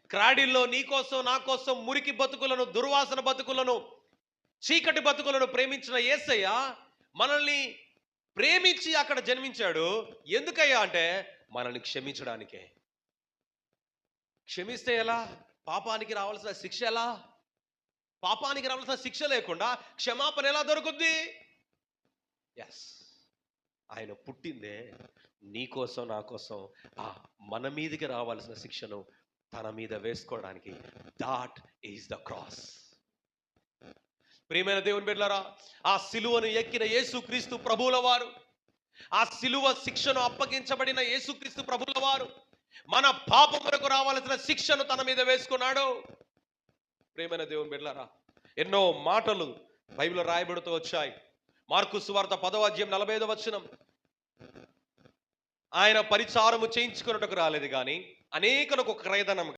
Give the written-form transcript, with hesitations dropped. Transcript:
క్రాడిల్లో నీ కోసం నా కోసం మురికి బతుకులను, దుర్వాసన బతుకులను, చీకటి బతుకులను ప్రేమించిన యేసయ్య మనల్ని ప్రేమించి అక్కడ జన్మించాడు. ఎందుకయ్యా అంటే మనల్ని క్షమించడానికే. క్షమిస్తే ఎలా? పాపానికి రావాల్సిన శిక్ష ఎలా? పాపానికి రావాల్సిన శిక్ష లేకుండా క్షమాపణ ఎలా దొరుకుద్ది? ఎస్, ఆయన పుట్టిందే నీ కోసం నా కోసం. మన మీదకి రావాల్సిన శిక్షను తన మీద వేసుకోవడానికి. That is the cross. ప్రియమైన దేవుని బిడ్డలారా, ఆ సిలువను ఎక్కిన యేసుక్రీస్తు ప్రభువుల వారు, ఆ సిలువ శిక్షను అప్పగించబడిన యేసుక్రీస్తు ప్రభువుల వారు మన పాపములకు రావాల్సిన శిక్షను తన మీద వేసుకున్నాడు. ప్రియమైన దేవుని బిడ్డలారా, ఎన్నో మాటలు బైబిల్లో రాయబడుతూ వచ్చాయి. మార్కు సువార్త 10వ అధ్యాయం 45వ వచనం, ఆయన పరిచారము చేయించుకున్నట్టుకు రాలేదు కానీ అనేకులకు క్రయధనం